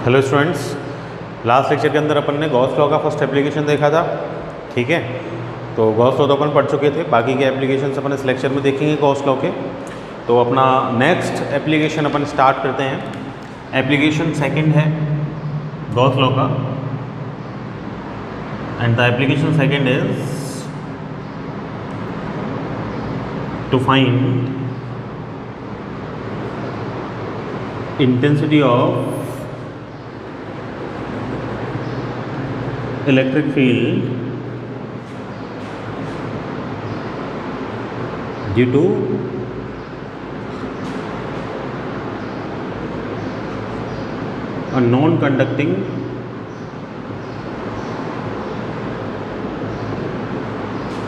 Hello students, last lecture के अंदर अपन ने गॉस लॉ का फर्स्ट एप्लीकेशन देखा था। ठीक है, तो गॉस लॉ तो अपन पढ़ चुके थे, बाकी के एप्लीकेशन अपन इस लेक्चर में देखेंगे गॉस लॉ के। तो अपना नेक्स्ट एप्लीकेशन अपन स्टार्ट करते हैं। एप्लीकेशन सेकंड है गॉस लॉ का, and the application second is to find intensity of electric field due to a non-conducting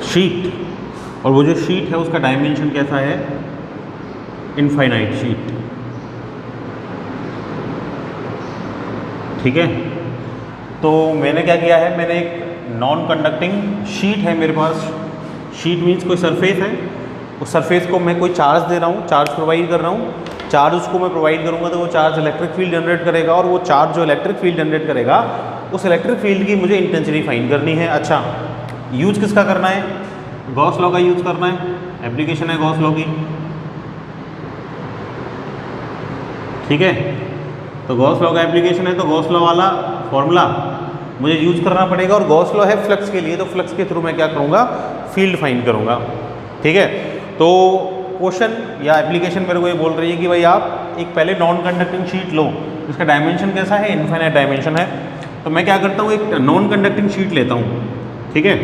sheet. और वो जो शीट है उसका डायमेंशन कैसा है? Infinite sheet. ठीक है, तो मैंने क्या किया है, मैंने एक नॉन कंडक्टिंग शीट है मेरे पास। शीट मीन्स कोई सरफेस है, उस सरफेस को मैं कोई चार्ज दे रहा हूँ, चार्ज प्रोवाइड कर रहा हूँ। चार्ज उसको मैं प्रोवाइड करूँगा तो वो चार्ज इलेक्ट्रिक फील्ड जनरेट करेगा, और वो चार्ज जो इलेक्ट्रिक फील्ड जनरेट करेगा उस इलेक्ट्रिक फील्ड की मुझे इंटेंसिटी फाइंड करनी है। अच्छा, यूज किसका करना है? गॉस लॉ का यूज करना है। एप्लीकेशन है गॉस लॉ की। ठीक है, तो गॉस लॉ का एप्लीकेशन है, तो गॉस लॉ वाला फॉर्मूला मुझे यूज करना पड़ेगा। और गॉस लॉ है फ्लक्स के लिए, तो फ्लक्स के थ्रू मैं क्या करूँगा? फील्ड फाइंड करूँगा। ठीक है, तो क्वेश्चन या एप्लीकेशन मेरे को ये बोल रही है कि भाई आप एक पहले नॉन कंडक्टिंग शीट लो, इसका डायमेंशन कैसा है? इनफाइनाइट डायमेंशन है। तो मैं क्या करता हूँ, एक नॉन कंडक्टिंग शीट लेता हूँ। ठीक है,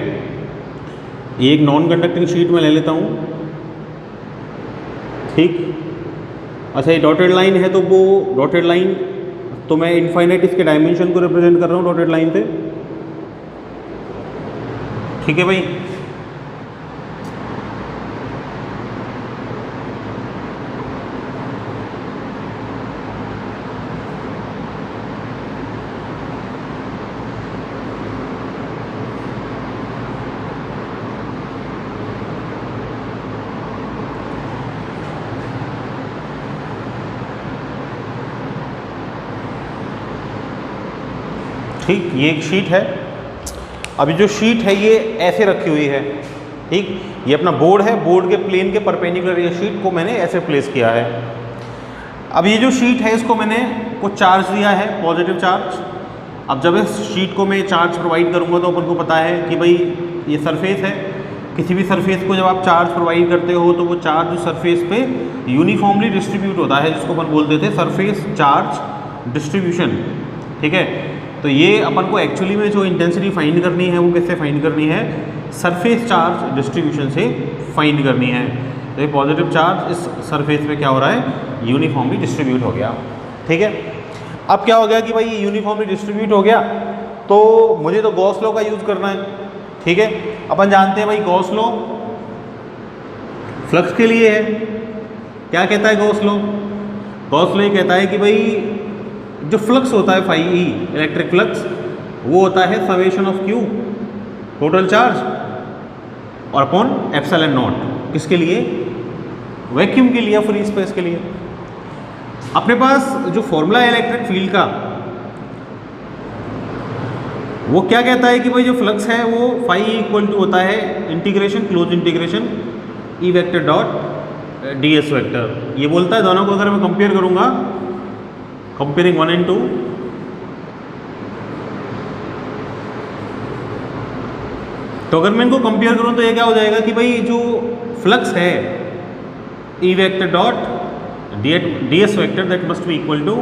एक नॉन कंडक्टिंग शीट में ले लेता हूँ। ठीक, अच्छा ये डॉटेड लाइन है, तो वो डॉटेड लाइन तो मैं इनफाइनाइट इसके डायमेंशन को रिप्रेजेंट कर रहा हूँ डॉटेड लाइन से। ठीक है भाई, ठीक, ये एक शीट है। अभी जो शीट है ये ऐसे रखी हुई है। ठीक, ये अपना बोर्ड है, बोर्ड के प्लेन के परपेंडिकुलर ये शीट को मैंने ऐसे प्लेस किया है। अब ये जो शीट है इसको मैंने कुछ चार्ज दिया है, पॉजिटिव चार्ज। अब जब इस शीट को मैं चार्ज प्रोवाइड करूँगा तो अपन को पता है कि भाई ये सरफेस है। किसी भी सरफेस को जब आप चार्ज प्रोवाइड करते हो तो वो चार्ज उस सरफेस पे यूनिफॉर्मली डिस्ट्रीब्यूट होता है, जिसको अपन बोलते थे सरफेस चार्ज डिस्ट्रीब्यूशन। ठीक है, तो ये अपन को एक्चुअली में जो इंटेंसिटी फाइंड करनी है वो कैसे फाइंड करनी है? सरफेस चार्ज डिस्ट्रीब्यूशन से फाइंड करनी है। तो ये पॉजिटिव चार्ज इस सरफेस पे क्या हो रहा है? यूनिफॉर्मली डिस्ट्रीब्यूट हो गया। ठीक है, अब क्या हो गया कि भाई ये यूनिफॉर्मली डिस्ट्रीब्यूट हो गया, तो मुझे तो गॉस लॉ का यूज़ करना है। ठीक है, अपन जानते हैं भाई गॉस लॉ फ्लक्स के लिए है। क्या कहता है गॉस लॉ? गॉस लॉ ये कहता है कि भाई जो फ्लक्स होता है फाई ई, इलेक्ट्रिक फ्लक्स, वो होता है summation of Q, total charge, और अपॉन एप्सिलॉन नॉट। किसके लिए? वैक्यूम के लिए, फ्री स्पेस के लिए। अपने पास जो फॉर्मूला है इलेक्ट्रिक फील्ड का, वो क्या कहता है कि भाई जो फ्लक्स है वो फाई इक्वल टू होता है integration, close integration E vector dot D S vector. ये बोलता है दोनों को अगर मैं कंपेयर करूँगा, कंपेयरिंग 1 and 2, तो अगर मैं इनको कंपेयर करूं तो ये क्या हो जाएगा कि भाई जो फ्लक्स है E vector dot D S vector that must be equal to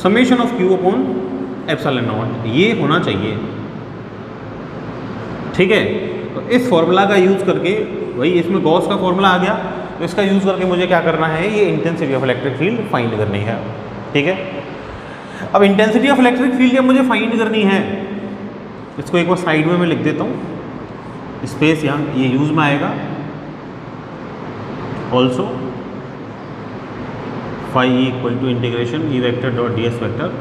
summation of Q upon epsilon naught, ये होना चाहिए। ठीक है, तो इस फॉर्मूला का यूज़ करके, वही इसमें गॉस का फॉर्मूला आ गया, तो इसका यूज़ करके मुझे क्या करना है? ये intensity of electric field find करनी है। ठीक है, अब इंटेंसिटी ऑफ इलेक्ट्रिक फील्ड जब मुझे फाइंड करनी है, इसको एक बार साइड में मैं लिख देता हूँ, स्पेस यहाँ ये यूज में आएगा। Also phi equal to integration E vector dot D S vector.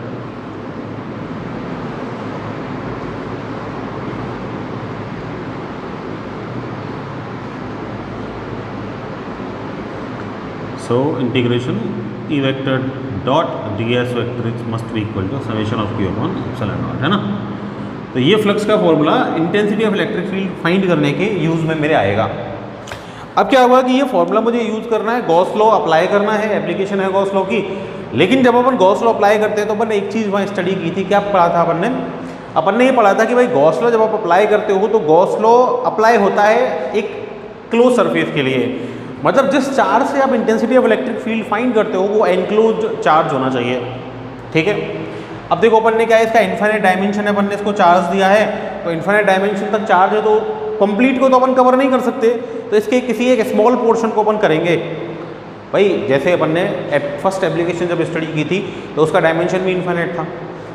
So integration E vector dot D S vector must be equal to summation of Q upon epsilon naught, है ना। तो ये flux का formula intensity of electric field find करने के use में मेरे आएगा। अब क्या हुआ कि ये फॉर्मूला मुझे यूज़ करना है, गॉस लॉ अप्लाई करना है, एप्लीकेशन है गॉस लॉ की। लेकिन जब अपन गॉस लॉ अप्लाई करते हैं तो अपन ने एक चीज़ वहाँ स्टडी की थी, क्या पढ़ा था अपन ने ये पढ़ा था कि भाई गॉस लॉ जब आप अप्लाई करते हो तो गॉस लॉ अप्लाई होता है एक क्लोज सरफेस के लिए, मतलब जिस चार्ज से आप intensity of electric field find करते हो वो एनक्लोज चार्ज होना चाहिए, ठीक है। अब देखो अपन ने क्या है, इसका इन्फाइनाइट डायमेंशन है, अपन ने इसको चार्ज दिया है, तो इन्फाइनाइट डायमेंशन तक चार्ज है तो कंप्लीट को तो अपन कवर नहीं कर सकते, तो इसके किसी एक स्मॉल पोर्शन को अपन करेंगे। भाई जैसे अपन ने फर्स्ट एप्लीकेशन जब स्टडी की थी तो उसका डायमेंशन भी इन्फाइनाइट था,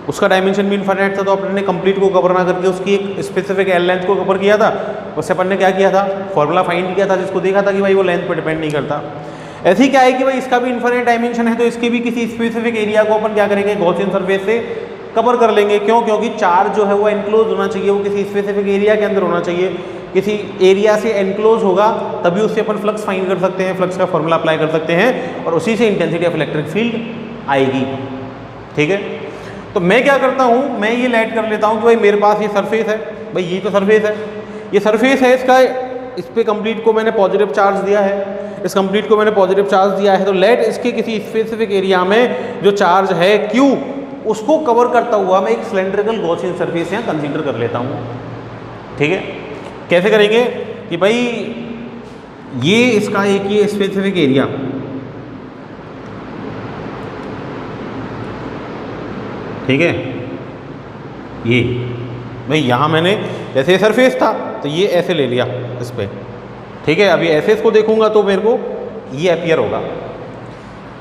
उसका डायमेंशन भी इन्फाइनाइट था, तो अपन ने कंप्लीट को कवर ना करके उसकी एक स्पेसिफिक एल लेंथ को कवर किया था। उससे अपन ने क्या किया था, फॉर्मूला फाइंड किया था, जिसको देखा था कि भाई वो लेंथ पर डिपेंड नहीं करता। ऐसे ही क्या है कि भाई इसका भी इन्फाइनाइट डायमेंशन है, तो इसके भी किसी स्पेसिफिक एरिया को अपन क्या करेंगे, गॉसियन सरफेस से कवर कर लेंगे। क्यों? क्योंकि चार्ज जो है वो एनक्लोज होना चाहिए, वो किसी स्पेसिफिक एरिया के अंदर होना चाहिए, किसी एरिया से एनक्लोज होगा तभी उससे अपन फ्लक्स फाइंड कर सकते हैं, फ्लक्स का फॉर्मूला अप्लाई कर सकते हैं और उसी से इंटेंसिटी ऑफ इलेक्ट्रिक फील्ड आएगी, ठीक है। तो मैं क्या करता हूँ, मैं ये लेट कर लेता हूँ कि भाई मेरे पास ये सरफेस है, भाई ये तो सरफेस है, ये सरफेस है, इसका इस पर कंप्लीट को मैंने पॉजिटिव चार्ज दिया है, इस कंप्लीट को मैंने पॉजिटिव चार्ज दिया है, तो लेट इसके किसी स्पेसिफिक एरिया में जो चार्ज है Q उसको कवर करता हुआ मैं एक सिलेंड्रिकल गॉसियन सरफेस यहाँ कंसीडर कर लेता हूँ, ठीक है। कैसे करेंगे कि भाई ये इसका एक ये स्पेसिफिक एरिया, ठीक है, ये भाई यहाँ मैंने जैसे सरफेस था तो ये ऐसे ले लिया इस पर, ठीक है। अभी ऐसे इसको देखूंगा तो मेरे को ये अपीयर होगा।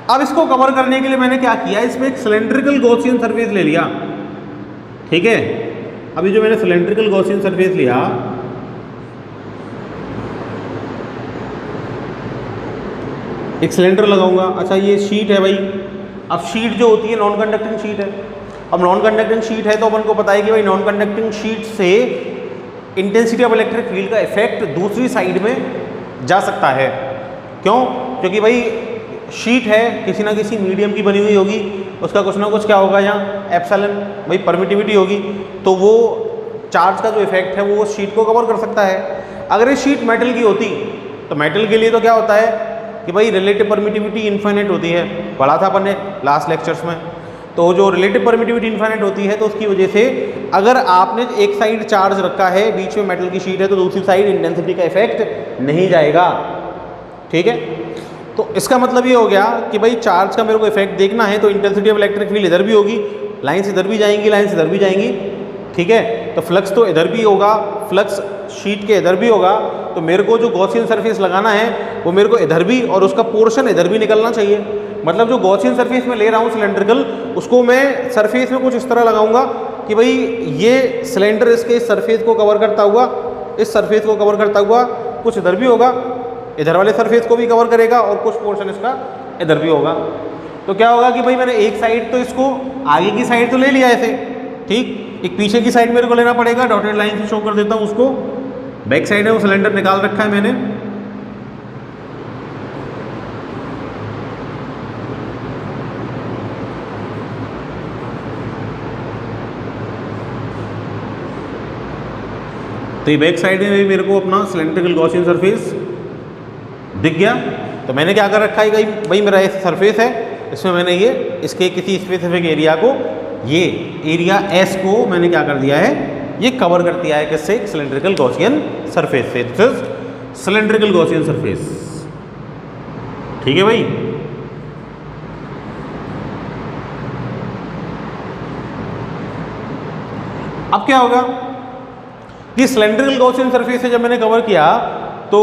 अब इसको कवर करने के लिए मैंने क्या किया, इसमें एक सिलेंड्रिकल गॉसियन सरफेस ले लिया, ठीक है। अभी जो मैंने सिलेंड्रिकल गॉसियन सरफेस लिया, एक सिलेंडर लगाऊंगा। अच्छा ये शीट है भाई, अब शीट जो होती है नॉन कंडक्टिंग शीट है। अब नॉन कंडक्टिंग शीट है तो अपन को पता है कि भाई नॉन कंडक्टिंग शीट से इंटेंसिटी ऑफ इलेक्ट्रिक फील्ड का इफेक्ट दूसरी साइड में जा सकता है। क्यों? क्योंकि भाई शीट है, किसी ना किसी मीडियम की बनी हुई होगी, उसका कुछ ना कुछ क्या होगा यहाँ एप्सिलॉन, भाई परमिटिविटी होगी, तो वो चार्ज का जो इफेक्ट है वो शीट को कवर कर सकता है। अगर ये शीट मेटल की होती तो मेटल के लिए तो क्या होता है कि भाई रिलेटिव परमिटिविटी इन्फाइनाइट होती है, पढ़ा था अपन ने लास्ट लेक्चर्स में। तो जो रिलेटिव परमिटिविटी इन्फाइनाइट होती है तो उसकी वजह से अगर आपने एक साइड चार्ज रखा है, बीच में मेटल की शीट है, तो दूसरी साइड इंटेंसिटी का इफेक्ट नहीं जाएगा, ठीक है। तो इसका मतलब ये हो गया कि भाई चार्ज का मेरे को इफेक्ट देखना है तो इंटेंसिटी ऑफ इलेक्ट्रिक फील्ड इधर भी होगी, लाइन से इधर भी जाएंगी, लाइन से इधर भी जाएंगी, ठीक है। तो फ्लक्स तो इधर भी होगा, फ्लक्स शीट के इधर भी होगा, तो मेरे को जो गॉसियन सरफेस लगाना है वो मेरे को इधर भी और उसका पोर्शन इधर भी निकलना चाहिए। मतलब जो गॉसियन सरफेस में ले रहा हूँ सिलेंड्रिकल, उसको मैं सरफेस में कुछ इस तरह लगाऊंगा कि भाई ये सिलेंडर इसके इस सरफेस को कवर करता हुआ, इस सरफेस को कवर करता हुआ कुछ इधर भी होगा, इधर वाले सरफेस को भी कवर करेगा और कुछ पोर्शन इसका इधर भी होगा। तो क्या होगा कि भाई मैंने एक साइड तो इसको आगे की साइड तो ले लिया ऐसे, ठीक, एक पीछे की साइड मेरे को लेना पड़ेगा, डॉटेड लाइन से शो कर देता हूँ उसको, बैक साइड है वो सिलेंडर निकाल रखा है मैंने, तो ये बैक साइड में भी मेरे को अपना सिलेंड्रिकल गॉसियन सरफेस दिख गया। तो मैंने क्या कर रखा है कि भाई मेरा ऐसा सरफेस है, इसमें मैंने ये इसके किसी स्पेसिफिक एरिया को, ये एरिया एस को मैंने क्या कर दिया है, ये कवर कर दिया है किससे, सिलेंड्रिकल गॉसियन सरफेस से, सिलेंड्रिकल गॉसियन सरफेस, ठीक है भाई। अब क्या होगा कि सिलेंड्रिकल गॉसियन सरफेस से जब मैंने कवर किया तो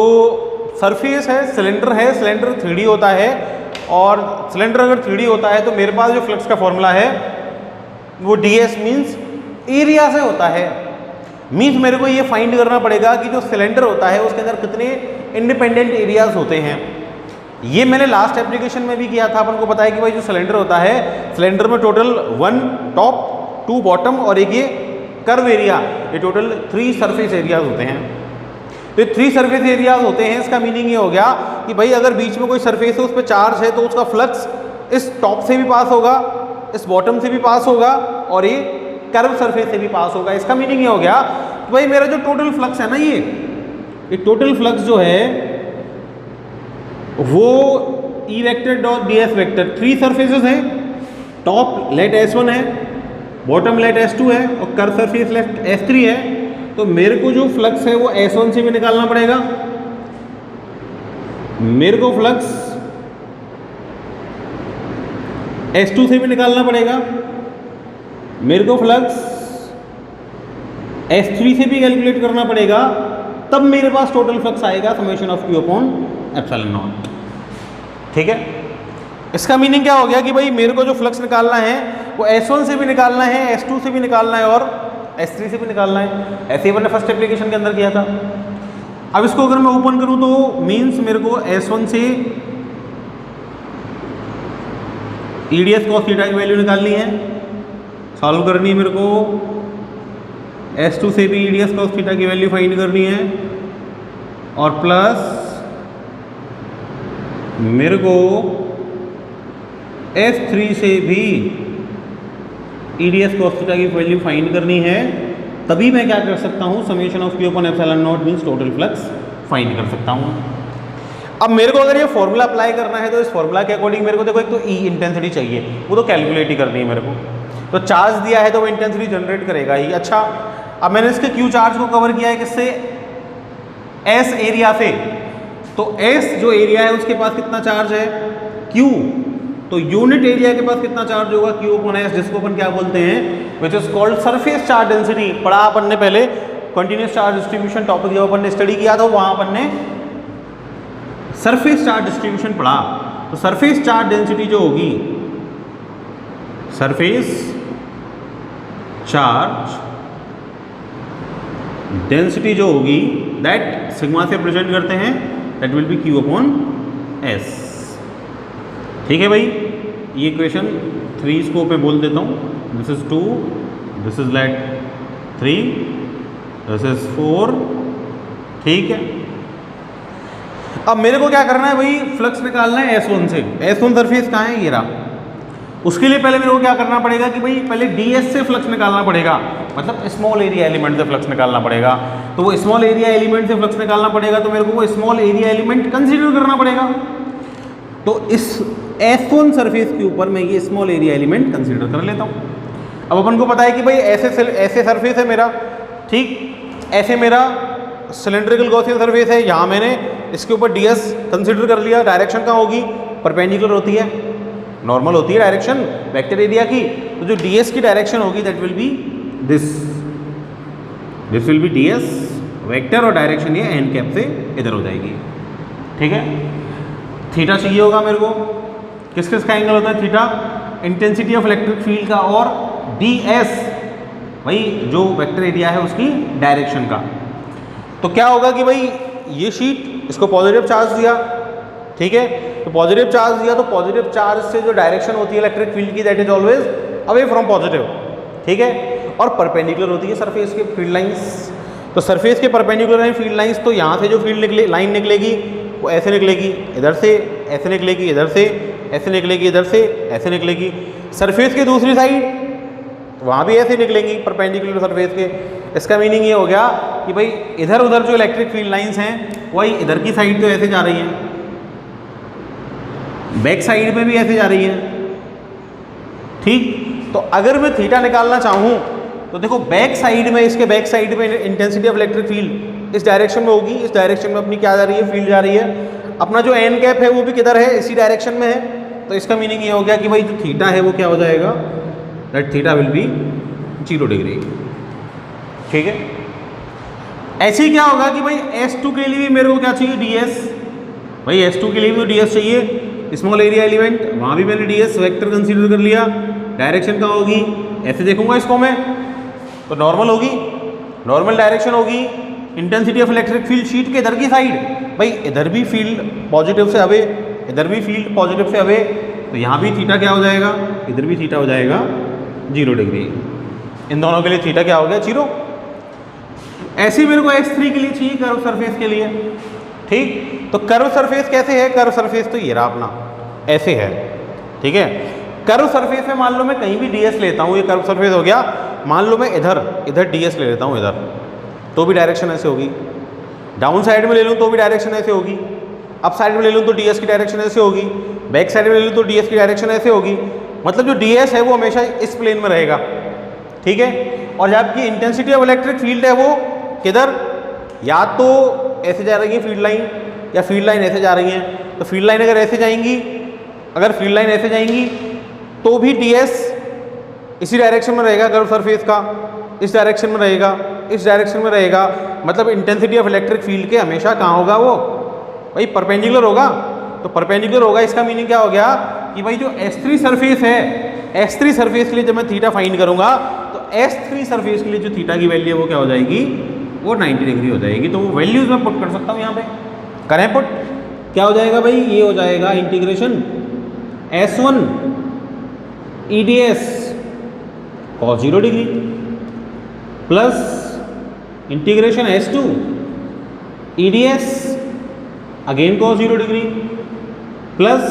सरफेस है, सिलेंडर 3D होता है, और सिलेंडर अगर 3D होता है तो मेरे पास जो फ्लक्स का फॉर्मूला है वो ds मीन्स एरिया से होता है। मीन्स मेरे को ये फाइंड करना पड़ेगा कि जो सिलेंडर होता है उसके अंदर कितने इंडिपेंडेंट एरियाज होते हैं। ये मैंने लास्ट एप्लीकेशन में भी किया था, अपन को पता है कि भाई जो सिलेंडर होता है, सिलेंडर में टोटल 1 टॉप 2 बॉटम और एक ये कर्व एरिया, ये टोटल 3 सरफेस एरियाज होते हैं। तो ये 3 सरफेस एरियाज होते हैं। इसका मीनिंग ये हो गया कि भाई अगर बीच में कोई सरफेस है उस पर चार्ज है तो उसका फ्लक्स इस टॉप से भी पास होगा, इस बॉटम से भी पास होगा और ये कर्व सरफेस से भी पास होगा। इसका मीनिंग ये हो गया कि भाई मेरा जो टोटल फ्लक्स है ना, ये टोटल फ्लक्स जो है वो E वेक्टर डॉट ds वेक्टर 3 सरफेसेस हैं, टॉप लेट S1 है, बॉटम लेट S2 है और कर्व सरफेस लेट S3 है। तो मेरे को जो फ्लक्स है वो S1 से भी निकालना पड़ेगा, मेरे को फ्लक्स S2 से भी निकालना पड़ेगा, मेरे को फ्लक्स S3 से भी कैलकुलेट करना पड़ेगा, तब मेरे पास टोटल फ्लक्स आएगा summation of Q upon epsilon not. ठीक है, इसका मीनिंग क्या हो गया कि भाई मेरे को जो फ्लक्स निकालना है वो S1 से भी निकालना है, S2 से भी निकालना है और S3 से भी निकालना है। ऐसे ही मैंने फर्स्ट एप्लीकेशन के अंदर किया था। अब इसको अगर मैं ओपन करूं तो मींस मेरे को S1 से EDS cos थीटा की वैल्यू निकालनी है, सॉल्व करनी है मेरे को। S2 से भी EDS cos थीटा की वैल्यू फाइंड करनी है और प्लस मेरे को S3 से भी EDS cos थीटा की वैल्यू फाइंड करनी है। तभी मैं क्या कर सकता हूँ, summation of Q upon epsilon not means total flux find कर सकता हूँ। अब मेरे को अगर ये फॉर्मूला अप्लाई करना है तो इस फॉर्मूला के अकॉर्डिंग मेरे को देखो एक तो E इंटेंसिटी चाहिए, वो तो कैलकुलेट ही करनी है मेरे को। तो चार्ज दिया है तो वो इंटेंसिटी जनरेट करेगा ही। अच्छा, अब मैंने इसके Q चार्ज को कवर किया है किससे, S एरिया से। तो S जो एरिया है उसके पास कितना चार्ज है, Q। तो यूनिट एरिया के पास कितना चार्ज होगा, Q अपॉन S, जिसको अपन क्या बोलते हैं, which is called surface charge density. पढ़ा अपन ने पहले कंटिन्यूस चार्ज डिस्ट्रीब्यूशन टॉपिक जब अपन ने स्टडी किया था, वहां अपन ने सरफेस चार्ज डिस्ट्रीब्यूशन पढ़ा। तो सरफेस चार्ज डेंसिटी जो होगी, सरफेस चार्ज डेंसिटी जो होगी दैट सिग्मा से प्रेजेंट करते हैं, that will be Q upon S। ठीक है भाई, ये इक्वेशन 3 इसको मैं बोल देता हूँ, this is 2, this is let 3, this is 4। ठीक है, अब मेरे को क्या करना है भाई, फ्लक्स निकालना है S1 से। S1 सरफेस कहाँ है, ये रहा। उसके लिए पहले मेरे को क्या करना पड़ेगा कि भाई पहले DS से फ्लक्स निकालना पड़ेगा, मतलब स्मॉल एरिया एलिमेंट से फ्लक्स निकालना पड़ेगा। तो वो स्मॉल एरिया एलिमेंट से फ्लक्स निकालना पड़ेगा तो मेरे को वो स्मॉल एरिया एलिमेंट कंसीडर करना पड़ेगा। तो इस S1 सरफेस के ऊपर मैं ये स्मॉल एरिया एलिमेंट कंसीडर कर लेता हूँ। अब अपन को पता है कि भाई ऐसे सरफेस है मेरा, ठीक, ऐसे मेरा सिलेंड्रिकल गॉसियन सरफेस है। यहाँ मैंने इसके ऊपर DS कंसीडर कर लिया। डायरेक्शन कहाँ होगी, परपेंडिकुलर होती है, नॉर्मल होती है डायरेक्शन वेक्टर एरिया की। तो जो DS की डायरेक्शन होगी that will be this will B DS vector और डायरेक्शन ये एन कैप से इधर हो जाएगी। ठीक है, थीटा चाहिए होगा मेरे को। किस किस का एंगल होता है theta, intensity of electric field का और DS भाई जो वेक्टर एरिया है उसकी डायरेक्शन का। तो क्या होगा कि भाई ये शीट, इसको पॉजिटिव चार्ज दिया, ठीक है, तो पॉजिटिव चार्ज दिया तो पॉजिटिव चार्ज से जो डायरेक्शन होती है इलेक्ट्रिक फील्ड की that is always away from positive. ठीक है, और परपेंडिकुलर होती है सरफेस के फील्ड लाइंस। तो सरफेस के परपेंडिकुलर है फील्ड लाइंस, तो यहाँ से जो फील्ड लाइन निकलेगी वो ऐसे निकलेगी, इधर से ऐसे निकलेगी, इधर से ऐसे निकलेगी, इधर से ऐसे निकलेगी। सरफेस की दूसरी साइड वहाँ भी ऐसे निकलेंगी परपेंडिकुलर सरफेस के। इसका मीनिंग ये हो गया कि भाई इधर उधर जो इलेक्ट्रिक फील्ड लाइंस हैं वही इधर की साइड तो ऐसे जा रही हैं, बैक साइड में भी ऐसे जा रही है। ठीक, तो अगर मैं थीटा निकालना चाहूँ तो देखो बैक साइड में, इसके बैक साइड में इंटेंसिटी ऑफ इलेक्ट्रिक फील्ड इस डायरेक्शन में होगी। इस डायरेक्शन में अपनी क्या जा रही है, फील्ड जा रही है। अपना जो एन कैप है वो भी किधर है, इसी डायरेक्शन में है। तो इसका मीनिंग ये हो गया कि भाई जो थीटा है वो क्या हो जाएगा, that theta will be 0 degree. ठीक है, ऐसे ही क्या होगा कि भाई S2 के लिए भी मेरे को क्या चाहिए, DS। भाई S2 के लिए भी तो DS चाहिए, स्मॉल एरिया एलिमेंट, वहाँ भी मैंने DS वेक्टर कंसीडर कर लिया। डायरेक्शन कहाँ होगी, ऐसे देखूंगा इसको मैं तो नॉर्मल होगी, नॉर्मल डायरेक्शन होगी। Intensity of electric field sheet के इधर की साइड, भाई इधर भी फील्ड पॉजिटिव से अवे, इधर भी फील्ड पॉजिटिव से अवे, तो यहाँ भी थीटा क्या हो जाएगा, इधर भी थीटा हो जाएगा 0 डिग्री। इन दोनों के लिए थीटा क्या हो गया, 0। ऐसे ही मेरे को S3 के लिए चाहिए कर्व सरफेस के लिए। ठीक, तो कर्व सरफेस कैसे है? कर्व सरफेस तो ये रहा अपना, ऐसे है। ठीक है, कर्व सरफेस में मान लो मैं कहीं भी ds लेता हूँ, ये कर्व सरफेस हो गया। मान लो मैं इधर ds ले लेता हूँ इधर, तो भी डायरेक्शन ऐसे होगी। डाउन साइड में ले लूँ तो भी डायरेक्शन ऐसे होगी। अप साइड में ले लूँ तो ds की डायरेक्शन ऐसे होगी। बैक साइड में ले लूँ तो ds की डायरेक्शन ऐसे होगी। मतलब जो ds है वो हमेशा इस प्लेन में रहेगा। ठीक है, और जब आपकी इंटेंसिटी ऑफ इलेक्ट्रिक फील्ड है वो किधर, या तो ऐसे जा रही है फील्ड लाइन, या फील्ड लाइन ऐसे जा रही है। तो फील्ड लाइन अगर ऐसे जाएंगी, तो भी ds इसी डायरेक्शन में रहेगा, कर्व सरफेस का इस डायरेक्शन में रहेगा, इस डायरेक्शन में रहेगा। मतलब इंटेंसिटी ऑफ इलेक्ट्रिक फील्ड के हमेशा कहाँ होगा वो भाई, परपेंडिकुलर होगा। तो परपेंडिकुलर होगा, इसका मीनिंग क्या हो गया कि भाई जो S3 सरफेस है, S3 सरफेस के लिए जब मैं थीटा फाइंड करूंगा तो S3 सरफेस के लिए जो थीटा की वैल्यू है वो क्या हो जाएगी, वो 90 डिग्री हो जाएगी। तो वो वैल्यूज मैं पुट कर सकता हूँ यहाँ पे, करें पुट, क्या हो जाएगा भाई, ये हो जाएगा integration S1 EDS cos 0 degree plus integration S2 EDS again cos 0 degree plus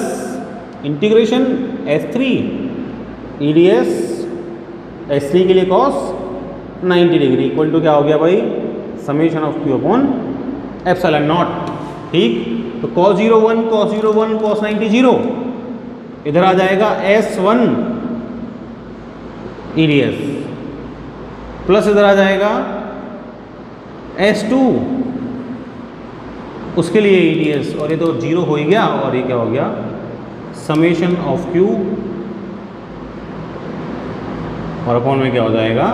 integration S3 EDS S3 के लिए cos 90 डिग्री इक्वल टू क्या हो गया भाई, summation of Q upon epsilon not. ठीक, तो cos 0 1 cos 0 1 cos 90 0, इधर आ जाएगा S1 EDS प्लस इधर आ जाएगा S2 उसके लिए EDS, और ये तो 0 हो ही गया, और ये क्या हो गया, समेशन ऑफ Q और अपॉन में क्या हो जाएगा,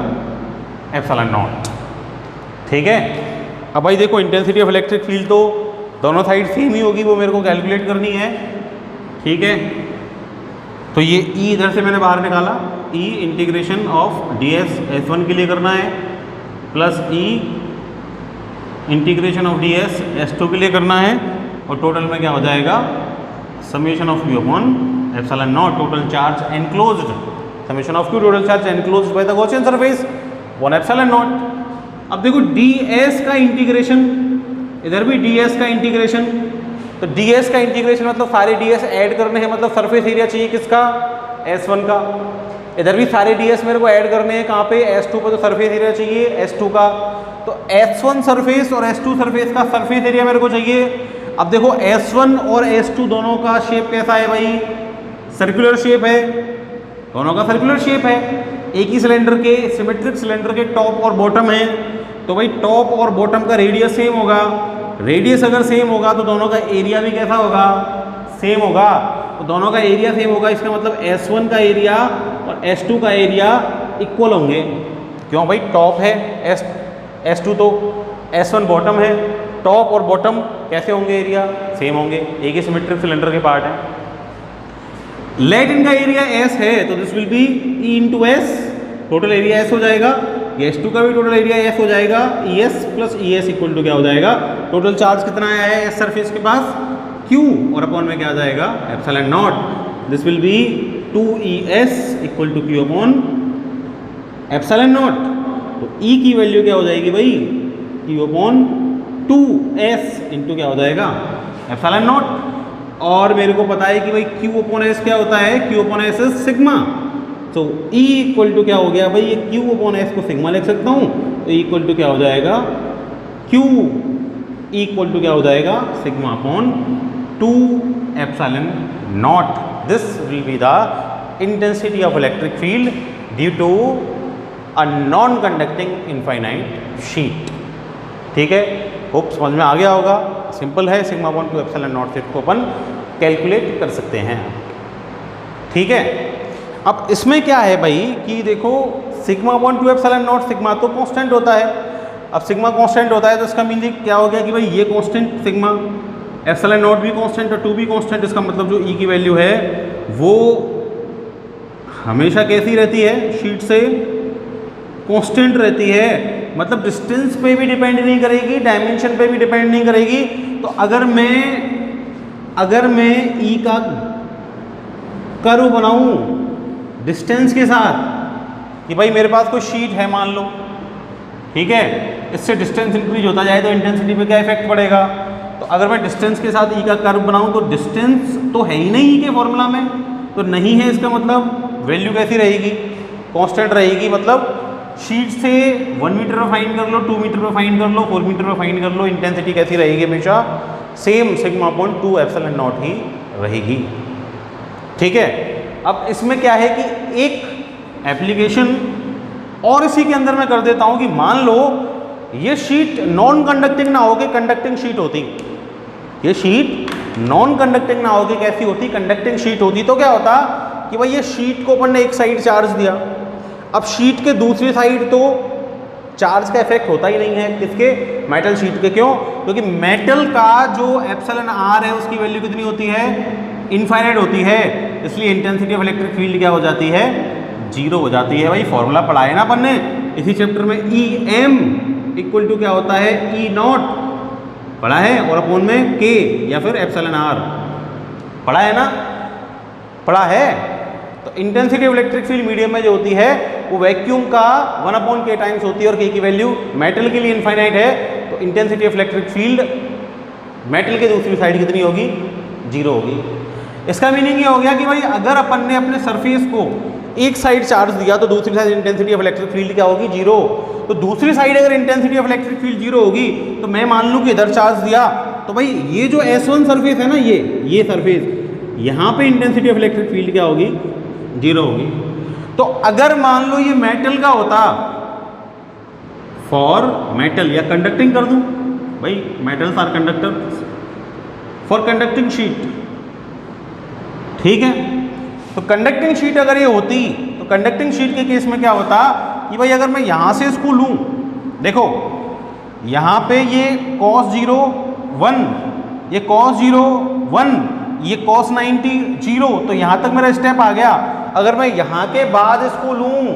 एप्सिलॉन नॉट। ठीक है, अब भाई देखो इंटेंसिटी ऑफ इलेक्ट्रिक फील्ड तो दोनों साइड सेम ही होगी, वो मेरे को कैलकुलेट करनी है। ठीक है, तो ये E इधर से मैंने बाहर निकाला, E integration of ds S1 के लिए करना है, plus E integration of ds S2 के लिए करना है, और टोटल में क्या हो जाएगा, summation of Q upon epsilon not, total charge enclosed, summation of Q total charge enclosed by the Gaussian surface one epsilon not. अब देखो ds का इंटीग्रेशन, इधर भी ds का इंटीग्रेशन, तो ds का इंटीग्रेशन मतलब सारे ds ऐड करने हैं, मतलब सरफेस एरिया चाहिए किसका, S1 का। इधर भी सारे ds मेरे को ऐड करने हैं, कहाँ पे, S2 पर, तो सरफेस एरिया चाहिए S2 का। तो S1 सरफेस और S2 सरफेस का सरफेस एरिया मेरे को चाहिए। अब देखो S1 और S2 दोनों का शेप कैसा है भाई, सर्कुलर शेप है, दोनों का सर्कुलर शेप है, एक ही सिलेंडर के, सिमेट्रिक सिलेंडर के टॉप और बॉटम है। तो भाई टॉप और बॉटम का रेडियस सेम होगा, रेडियस अगर सेम होगा तो दोनों का एरिया भी कैसा होगा, सेम होगा। तो दोनों का एरिया सेम होगा, इसका मतलब S1 का एरिया और S2 का एरिया इक्वल होंगे। क्यों भाई, टॉप है S2 तो S1 बॉटम है, टॉप और बॉटम कैसे होंगे, एरिया सेम होंगे, एक ही सिमेट्रिक सिलेंडर के पार्ट है। लेट इनका एरिया S है तो this will be E into S, total area S हो जाएगा, ये S2 का भी टोटल एरिया S हो जाएगा, ES plus ES equal to क्या हो जाएगा, टोटल चार्ज कितना आया है S सरफेस के पास, Q, और अपॉन में क्या आ जाएगा, epsilon naught, this will be 2ES equal to Q upon epsilon naught. तो E की वैल्यू क्या हो जाएगी भाई, Q अपॉन 2S इंटू क्या हो जाएगा, एप्सिलॉन नॉट। और मेरे को पता है कि भाई Q अपॉन S क्या होता है, Q upon S is sigma. तो E इक्वल टू क्या हो गया भाई, ये Q अपॉन S को सिग्मा लिख सकता हूँ, तो E इक्वल टू क्या हो जाएगा, Q इक्वल टू क्या हो जाएगा, sigma upon 2 epsilon naught. This will be the intensity of electric field due to a non conducting infinite sheet. ठीक है, होप समझ में आ गया होगा, सिंपल है, सिग्मा अपॉन 2 एप्सिलॉन नॉट से को अपन कैलकुलेट कर सकते हैं। ठीक है, अब इसमें क्या है भाई कि देखो sigma upon 2 epsilon not, sigma तो कांस्टेंट होता है। अब सिग्मा कांस्टेंट होता है तो इसका मीनिंग क्या हो गया कि भाई ये कांस्टेंट सिग्मा, एप्सिलॉन नॉट भी कांस्टेंट और 2 भी कांस्टेंट, इसका मतलब जो E की वैल्यू है वो हमेशा कैसी रहती है, शीट से कांस्टेंट रहती है, मतलब डिस्टेंस पे भी डिपेंड नहीं करेगी, डायमेंशन पे भी डिपेंड नहीं करेगी। तो अगर मैं E का कर्व बनाऊं डिस्टेंस के साथ, कि भाई मेरे पास कोई शीट है मान लो, ठीक है। इससे डिस्टेंस इंक्रीज होता जाए तो इंटेंसिटी पे क्या इफेक्ट पड़ेगा। तो अगर मैं डिस्टेंस के साथ ई का कर्व बनाऊं तो डिस्टेंस तो है ही नहीं ई के फॉर्मूला में, तो नहीं है इसका मतलब वैल्यू कैसी रहेगी, कांस्टेंट रहेगी। मतलब शीट से 1 मीटर पे फाइंड कर लो, 2 मीटर पे फाइंड कर लो, 4 मीटर पे फाइंड कर लो, इंटेंसिटी कैसी रहेगी हमेशा same sigma upon 2 epsilon not ही रहेगी। ठीक है। अब इसमें क्या है कि एक एप्लीकेशन और इसी के अंदर मैं कर देता हूं कि मान लो ये शीट नॉन कंडक्टिंग ना होके कंडक्टिंग शीट होती, ये शीट नॉन कंडक्टिंग ना होके कैसी होती, कंडक्टिंग शीट होती। तो क्या होता कि भाई ये शीट को अपन ने एक साइड चार्ज दिया, अब शीट के दूसरी साइड तो चार्ज का इफेक्ट होता ही नहीं है, किसके, मेटल शीट के। क्यों? क्योंकि मेटल का जो एप्सिलॉन आर है उसकी वैल्यू कितनी होती है, इनफाइनाइट होती है, इसलिए इंटेंसिटी ऑफ इलेक्ट्रिक फील्ड क्या हो जाती है, 0 हो जाती है। भाई फॉर्मूला पढ़ा है ना अपन ने इसी चैप्टर में, ई एम इक्वल टू क्या होता है, ई नॉट पढ़ा है, और अपॉन में के या फिर एप्सिलॉन आर पढ़ा है ना, पढ़ा है। तो intensity of electric field medium में जो होती है वो वैक्यूम का 1/k टाइम्स होती है, और के की वैल्यू मेटल के लिए इनफाइनाइट है, तो intensity of electric field metal के दूसरी साइड कितनी होगी, 0 होगी। इसका मीनिंग ये हो गया कि भाई अगर अपन ने अपने सरफेस को एक साइड चार्ज दिया तो दूसरी side intensity of electric field क्या होगी, 0। तो दूसरी साइड अगर इंटेंसिटी ऑफ इलेक्ट्रिक फील्ड 0 होगी तो मैं मान लूँ कि इधर चार्ज दिया, तो भाई ये जो S1 सरफेस है ना, ये सरफेस, यहाँ पे इंटेंसिटी ऑफ इलेक्ट्रिक फील्ड क्या होगी, 0 होगी। तो अगर मान लो ये मेटल का होता, फॉर मेटल, या कंडक्टिंग कर दूं, भाई metals are conductor, for conducting sheet, ठीक है। तो कंडक्टिंग शीट अगर ये होती तो कंडक्टिंग शीट के केस में क्या होता कि भाई अगर मैं यहां से इसको लूं, देखो यहां पे ये cos 0 1, ये cos 0 1, ये cos 90 0, तो यहां तक मेरा स्टेप आ गया। अगर मैं यहां के बाद इसको लूं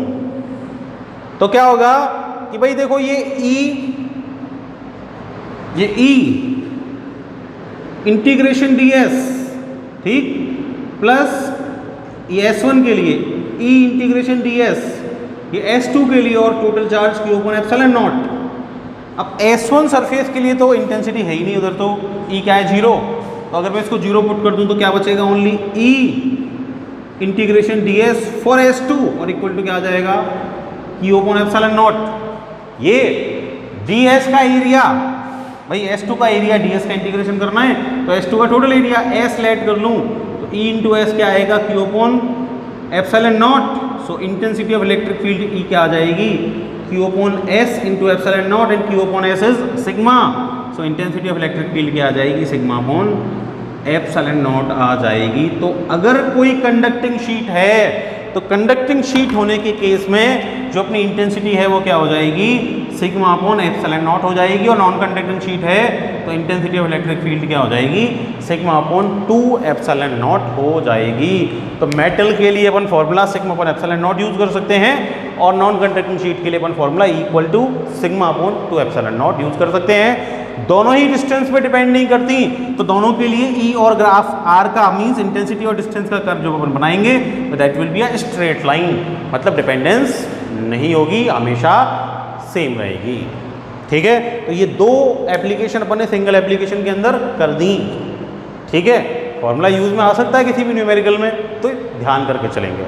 तो क्या होगा कि भाई देखो ये E इंटीग्रेशन ds, ठीक, प्लस ये S1 के लिए E इंटीग्रेशन ds, ये S2 के लिए, और total charge Q upon epsilon not. अब S1 सरफेस के लिए तो इंटेंसिटी है ही नहीं, उधर तो E क्या है, 0। तो अगर मैं इसको 0 पुट कर दूं तो क्या बचेगा, only E integration ds for S2, और इक्वल टू क्या आ जाएगा, Q अपॉन एप्सिलॉन नॉट। ये ds का एरिया, भाई S2 का एरिया ds का इंटीग्रेशन करना है तो S2 का टोटल एरिया S लेट कर लूं तो E इंटू एस क्या आएगा, Q upon epsilon not. So intensity of electric field E क्या आ जाएगी, Q upon S into epsilon naught, and Q upon S is sigma. So intensity of electric field क्या आ जाएगी, sigma upon epsilon not आ जाएगी। तो अगर कोई conducting sheet है तो कंडक्टिंग शीट होने के केस में जो अपनी इंटेंसिटी है वो क्या हो जाएगी, सिग्मा अपॉन एप्सिलॉन नॉट हो जाएगी। और नॉन कंडक्टिंग शीट है तो इंटेंसिटी ऑफ इलेक्ट्रिक फील्ड क्या हो जाएगी, सिग्मा अपॉन 2 एप्सिलॉन नॉट हो जाएगी। तो मेटल के लिए अपन formula sigma upon epsilon naught use कर सकते हैं, और नॉन कंडक्टिंग शीट के लिए अपन formula equal to sigma upon 2 epsilon naught use कर सकते हैं। दोनों ही डिस्टेंस पे डिपेंड नहीं करती, तो दोनों के लिए E और ग्राफ R का मीन्स इंटेंसिटी और डिस्टेंस का कर्व जो अपन बनाएंगे तो that will be a straight line, मतलब डिपेंडेंस नहीं होगी, हमेशा सेम रहेगी। ठीक है। तो ये दो एप्लीकेशन अपन ने सिंगल एप्लीकेशन के अंदर कर दी। ठीक है। फॉर्मूला यूज में आ सकता है किसी भी न्यूमेरिकल में, तो ध्यान करके चलेंगे।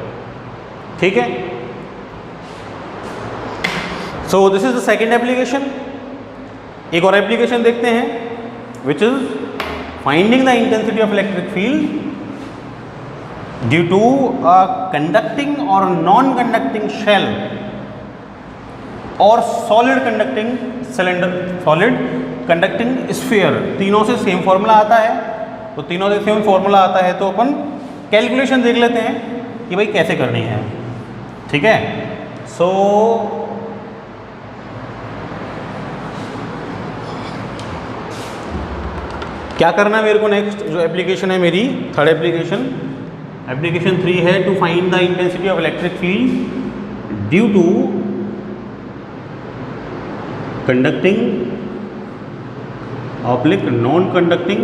ठीक है। So this is the second application. एक और एप्लीकेशन देखते हैं which is finding the intensity of electric field due to a conducting और नॉन कंडक्टिंग शेल और solid conducting cylinder, solid conducting sphere. तीनों से सेम फॉर्मूला आता है, तो तीनों से सेम फॉर्मूला आता है तो अपन कैलकुलेशन देख लेते हैं कि भाई कैसे करनी है। ठीक है। सो क्या करना है मेरे को, नेक्स्ट जो एप्लीकेशन है मेरी थर्ड एप्लीकेशन 3 है to find the intensity of electric field due to conducting oblique non conducting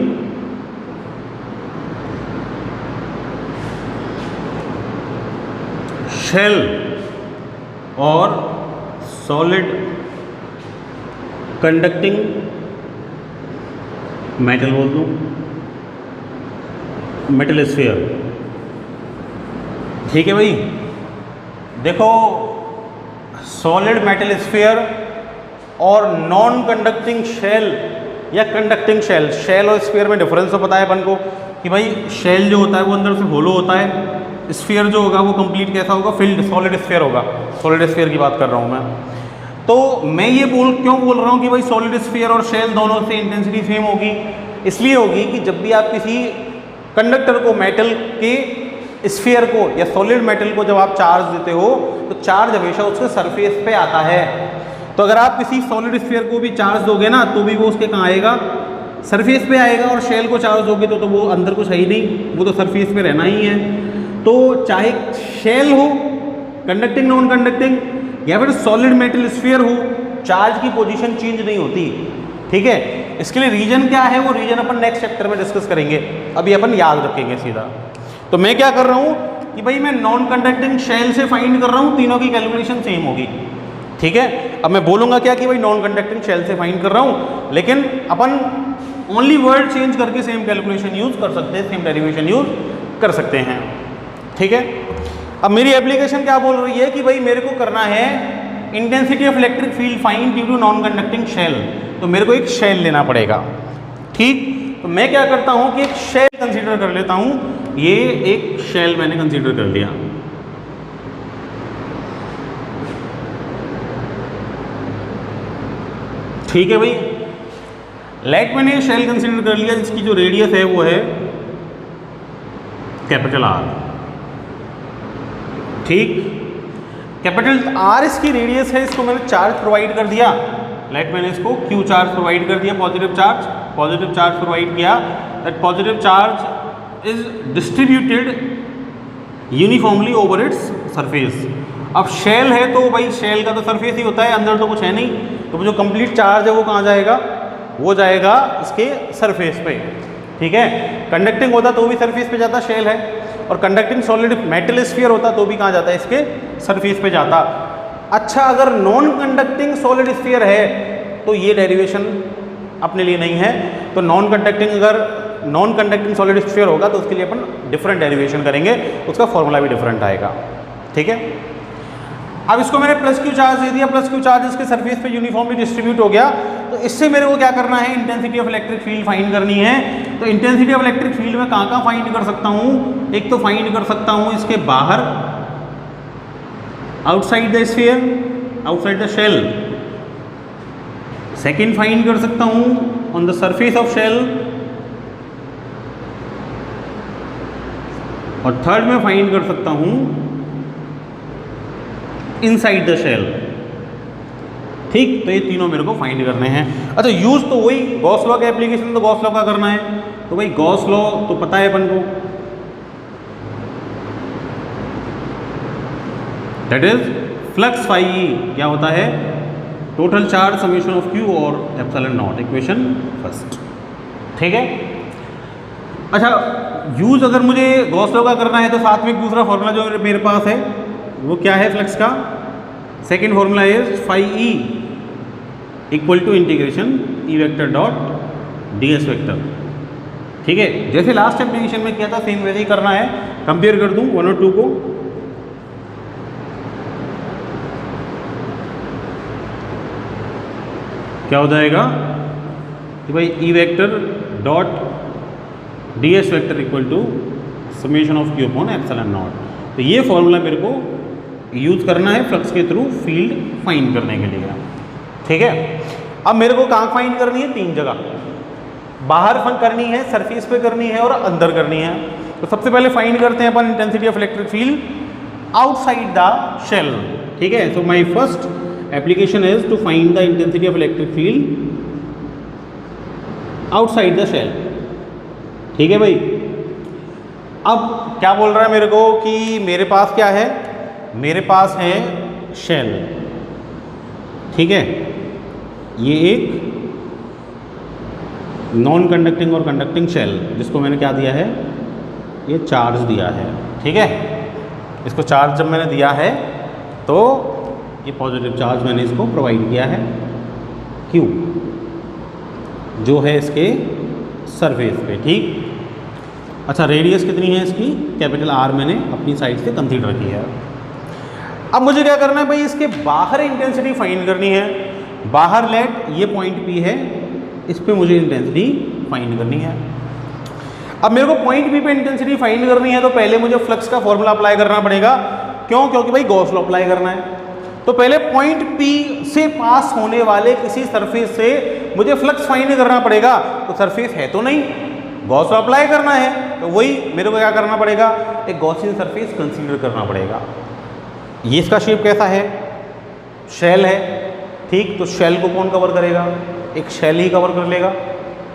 shell और सॉलिड कंडक्टिंग मेटल बोल दूँ, मेटल स्फीयर। ठीक है भाई, देखो सॉलिड मेटल स्फीयर और नॉन कंडक्टिंग शेल या कंडक्टिंग शेल। शेल और स्फीयर में डिफरेंस तो पता है अपन को कि भाई शेल जो होता है वो अंदर से होलो होता है, स्फीयर जो होगा वो कंप्लीट कैसा होगा, फिल्ड सॉलिड स्फीयर होगा। सॉलिड स्फीयर की बात कर रहा हूँ मैं। तो मैं ये क्यों बोल रहा हूँ कि भाई सॉलिड स्फीयर और शेल दोनों से इंटेंसिटी सेम होगी, इसलिए होगी कि जब भी आप किसी कंडक्टर को, मेटल के स्फीयर को या सॉलिड मेटल को जब आप चार्ज देते हो तो चार्ज हमेशा उसके सरफेस पे आता है। तो अगर आप किसी सॉलिड स्फीयर को भी चार्ज दोगे ना तो भी वो उसके कहाँ आएगा, सरफेस पे आएगा। और शेल को चार्ज दोगे तो वो अंदर कुछ है ही नहीं, वो तो सरफेस पे रहना ही है। तो चाहे शेल हो कंडक्टिंग नॉन कंडक्टिंग या फिर सॉलिड मेटल स्फीयर हो, चार्ज की पोजीशन चेंज नहीं होती। ठीक है, इसके लिए रीजन क्या है, वो रीजन अपन नेक्स्ट चैप्टर में डिस्कस करेंगे, अभी अपन याद रखेंगे सीधा। तो मैं क्या कर रहा हूँ कि भाई मैं नॉन कंडक्टिंग शेल से फाइंड कर रहा हूँ, तीनों की कैलकुलेशन सेम होगी। ठीक है, अब मैं बोलूँगा क्या कि भाई नॉन कंडक्टिंग शेल से फाइंड कर रहा हूँ, लेकिन अपन ओनली वर्ड चेंज करके सेम कैलकुलेशन यूज़ कर सकते हैं, सेम डेरिवेशन यूज़ कर सकते हैं। ठीक है, अब मेरी एप्लीकेशन क्या बोल रही है कि भाई मेरे को करना है intensity of electric field find due to non conducting shell. तो मेरे को एक शेल लेना पड़ेगा। ठीक, तो मैं क्या करता हूँ कि एक शेल कंसीडर कर लेता हूँ। ये एक शेल मैंने कंसीडर कर लिया। ठीक है भाई, मैंने शेल कंसीडर कर लिया जिसकी जो रेडियस है वो है कैपिटल आर। ठीक, कैपिटल आर इसकी रेडियस है, इसको मैंने चार्ज प्रोवाइड कर दिया। मैंने इसको क्यू चार्ज प्रोवाइड कर दिया, पॉजिटिव चार्ज प्रोवाइड किया। That positive charge is distributed uniformly over its surface. अब शेल है तो भाई शेल का तो सरफेस ही होता है, अंदर तो कुछ है नहीं, तो जो कंप्लीट चार्ज है वो कहाँ जाएगा, वो जाएगा इसके सरफेस पे। ठीक है, कंडक्टिंग होता तो भी सरफेस पे जाता, शेल है, और कंडक्टिंग सॉलिड मेटल स्फीयर होता तो भी कहाँ जाता है, इसके सरफेस पे जाता। अच्छा, अगर नॉन कंडक्टिंग सॉलिड स्फीयर है तो ये डेरिवेशन अपने लिए नहीं है। तो नॉन कंडक्टिंग सॉलिड स्फीयर होगा तो उसके लिए अपन डिफरेंट डेरिवेशन करेंगे, उसका फॉर्मूला भी डिफरेंट आएगा। ठीक है, अब इसको मैंने प्लस क्यू चार्ज दे दिया, प्लस क्यू चार्ज इसके सरफेस पे यूनिफॉर्मली डिस्ट्रीब्यूट हो गया। तो इससे मेरे को क्या करना है, intensity of electric field find करनी है। तो इंटेंसिटी ऑफ इलेक्ट्रिक फील्ड में कहाँ कहाँ फाइंड कर सकता हूँ, एक तो फाइंड कर सकता हूँ इसके बाहर, outside the sphere, outside the shell. Second find कर सकता हूँ on the surface of shell, और थर्ड में फाइंड कर सकता हूँ इनसाइड द शेल। ठीक, तो ये तीनों मेरे को फाइंड करने हैं। अच्छा, यूज तो वही गॉस लॉ का एप्लीकेशन तो गॉस लॉ का करना है। तो भाई गॉस लॉ तो पता है अपन को, that is flux phi E क्या होता है, total charge summation of Q और एप्सिलॉन नॉट, इक्वेशन फर्स्ट। ठीक है, अच्छा यूज अगर मुझे गॉस लॉ का करना है तो साथ में दूसरा फॉर्मूला जो मेरे पास है वो क्या है फ्लक्स का, second formula is phi E equal to integration E vector dot D S vector. ठीक है, जैसे लास्ट एप्लीकेशन में किया था सेम वैसे ही करना है। कंपेयर कर दूं 1 और 2 को, क्या हो जाएगा कि भाई E vector dot D S vector equal to summation of Q upon epsilon naught. तो ये फॉर्मूला मेरे को यूज करना है फ्लक्स के थ्रू फील्ड फाइंड करने के लिए। ठीक है, अब मेरे को कहाँ फाइंड करनी है, 3 जगह, बाहर करनी है, सरफेस पे करनी है और अंदर करनी है। तो सबसे पहले फाइंड करते हैं अपन intensity of electric field outside the shell. ठीक है, so my first application is to find the intensity of electric field outside the shell. ठीक है भाई, अब क्या बोल रहा है मेरे को कि मेरे पास क्या है, मेरे पास है शेल। ठीक है, ये एक नॉन कंडक्टिंग और कंडक्टिंग शेल जिसको मैंने क्या दिया है, ये चार्ज दिया है। ठीक है, इसको चार्ज जब मैंने दिया है तो ये पॉजिटिव चार्ज मैंने इसको प्रोवाइड किया है क्यू जो है इसके सरफेस पे, ठीक। अच्छा, रेडियस कितनी है इसकी, कैपिटल आर मैंने अपनी साइड से कंसीडर की है। अब मुझे क्या करना है भाई, इसके बाहर इंटेंसिटी फाइंड करनी है। बाहर लेट ये पॉइंट पी है, इस पे मुझे इंटेंसिटी फाइंड करनी है। अब मेरे को पॉइंट पी पे इंटेंसिटी फाइंड करनी है तो पहले मुझे फ्लक्स का फॉर्मूला अप्लाई करना पड़ेगा। क्यों? क्योंकि भाई गॉस लॉ अप्लाई करना है। तो पहले पॉइंट पी से पास होने वाले किसी सरफेस से मुझे फ्लक्स फाइंड करना पड़ेगा। तो सरफेस है तो नहीं, गॉस लॉ अप्लाई करना है, तो वही मेरे को क्या करना पड़ेगा, एक गॉसियन सरफेस कंसीडर करना पड़ेगा। ये इसका शेप कैसा है, शेल है, ठीक। तो शेल को कौन कवर करेगा, एक शेल ही कवर कर लेगा।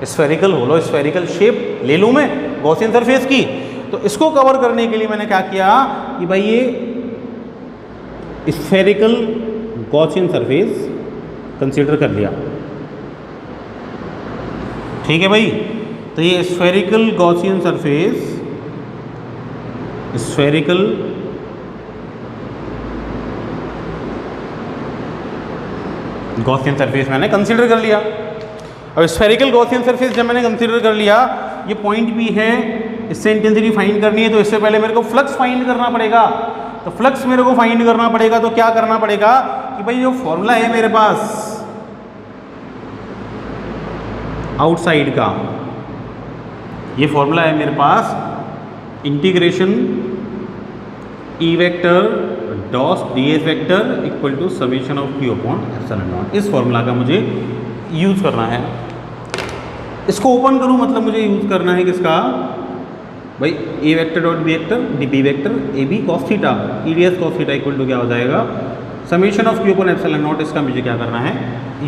स्फेरिकल होलो स्फेरिकल शेप ले लूँ मैं गॉसियन सरफेस की। तो इसको कवर करने के लिए मैंने क्या किया कि भाई ये स्फेरिकल गॉसियन सरफेस कंसीडर कर लिया, ठीक है भाई। तो ये spherical Gaussian surface, spherical Gaussian surface मैंने कंसीडर कर लिया। अब स्फेरिकल गॉसियन सरफेस जब मैंने कंसीडर कर लिया, ये पॉइंट भी है, इससे इंटेंसिटी फाइंड करनी है, तो इससे पहले मेरे को फ्लक्स फाइंड करना पड़ेगा। तो फ्लक्स मेरे को फाइंड करना पड़ेगा, तो क्या करना पड़ेगा कि भाई जो फॉर्मूला है मेरे पास आउटसाइड का, ये फॉर्मूला है मेरे पास integration E vector dot d S vector equal to summation of Q upon epsilon naught. इस फॉर्मूला का मुझे यूज़ करना है। इसको ओपन करूँ मतलब मुझे यूज़ करना है किसका भाई, A vector dot B vector d B vector A B cos theta E d s cos theta equal to क्या हो जाएगा, summation of Q upon epsilon naught. इसका मुझे क्या करना है,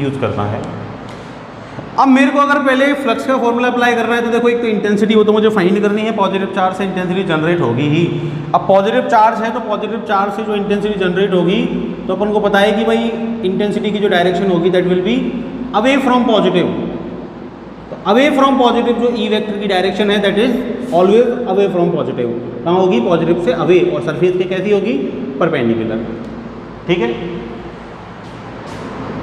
यूज़ करना है। अब मेरे को अगर पहले फ्लक्स का फॉर्मूला अप्लाई करना है तो देखो, एक तो इंटेंसिटी वो तो मुझे फाइंड करनी है, पॉजिटिव चार्ज से इंटेंसिटी जनरेट होगी ही। अब पॉजिटिव चार्ज है तो पॉजिटिव चार्ज से जो इंटेंसिटी जनरेट होगी, तो अपन को पता है कि भाई इंटेंसिटी की जो डायरेक्शन होगी that will be away from positive. तो अवे फ्रॉम पॉजिटिव जो ई वेक्टर की डायरेक्शन है that is always away from positive. कहाँ होगी, पॉजिटिव से अवे, और सरफेस की कैसी होगी, परपेंडिकुलर, ठीक है।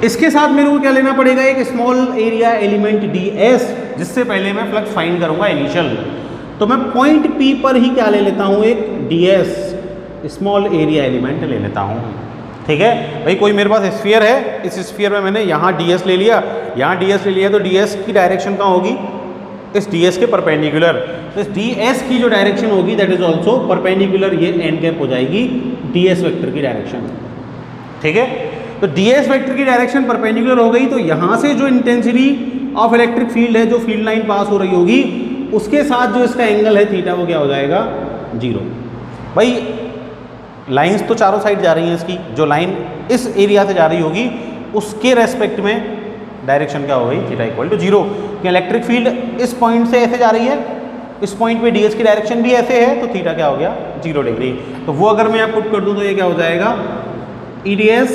इसके साथ मेरे को क्या लेना पड़ेगा, एक स्मॉल एरिया एलिमेंट ds, जिससे पहले मैं फ्लक्स फाइंड करूंगा इनिशियल। तो मैं पॉइंट P पर ही क्या ले लेता हूं, एक ds स्मॉल एरिया एलिमेंट ले लेता हूं, ठीक है भाई। कोई मेरे पास स्फीयर है, इस स्फीयर में मैंने यहाँ ds ले लिया, यहाँ ds ले लिया, तो ds की डायरेक्शन कहाँ होगी, इस ds के परपेंडिकुलर। तो इस ds की जो डायरेक्शन होगी दैट इज ऑल्सो परपेंडिकुलर, ये n कैप हो जाएगी ds वेक्टर की डायरेक्शन, ठीक है। तो ds वेक्टर की डायरेक्शन परपेंडिकुलर हो गई, तो यहाँ से जो इंटेंसिटी ऑफ इलेक्ट्रिक फील्ड है, जो फील्ड लाइन पास हो रही होगी, उसके साथ जो इसका एंगल है थीटा, वो क्या हो जाएगा, 0। भाई लाइंस तो चारों साइड जा रही हैं इसकी, जो लाइन इस एरिया से जा रही होगी उसके रेस्पेक्ट में डायरेक्शन क्या हो गई, थीटा इक्वल टू 0। कि इलेक्ट्रिक फील्ड इस पॉइंट से ऐसे जा रही है, इस पॉइंट पे ds की डायरेक्शन भी ऐसे है, तो थीटा क्या हो गया, 0 डिग्री। तो वो अगर मैं पुट कर दूं तो ये क्या हो जाएगा, EDS